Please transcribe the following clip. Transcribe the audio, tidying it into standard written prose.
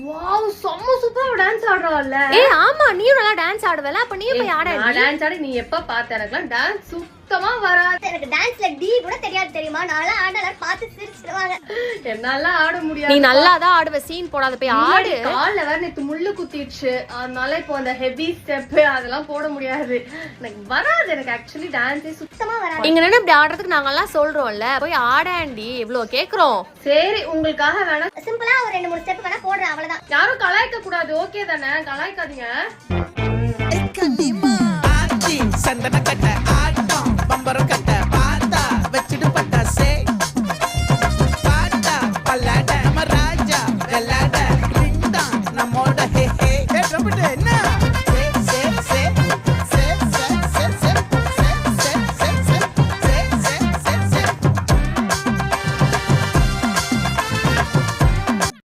Wow செம்ம சூப்பரா dance ஆடுறவல்ல. ஏய் ஆமா நீயும் நல்லா டான்ஸ் ஆடுவல, அப்ப நீயும் போய் ஆட. நான் டான்ஸ் ஆடி நீ எப்ப பாத்த? எனக்குலாம் டான்ஸ் சுத்தமா வராது. எனக்கு டான்ஸ்ல டி கூட தெரியாது தெரியுமா? நான்லாம் ஆடல பார்த்து சிரிச்சிடுவாங்க. என்னால ஆட முடியாது. நீ நல்லா தான் ஆடுவ, சீன் போடாத போய் ஆடு. கால்ல வேற நேத்து முள்ளு குத்திடுச்சு, அதனால இப்போ அந்த ஹெவி ஸ்டெப் அதெல்லாம் போட முடியாது. எனக்கு வராது, எனக்கு ஆக்சுவலி டான்ஸே சுத்தமா வராது. இங்க நின்னு இப்படி ஆடுறதுக்கு நாங்க எல்லாம் சொல்றோம்ல, போய் ஆடாண்டி எவ்வளவு கேக்குறோம். சரி உங்களுக்காக வேணா சிம்பிளா ஒரு 2-3 ஸ்டெப் வேணா போடுறேன், அவ்வளவுதான். யாரும் கலாய்க்க கூடாது, ஓகே தானே? கலாய்க்காதீங்க. சந்தன கட்ட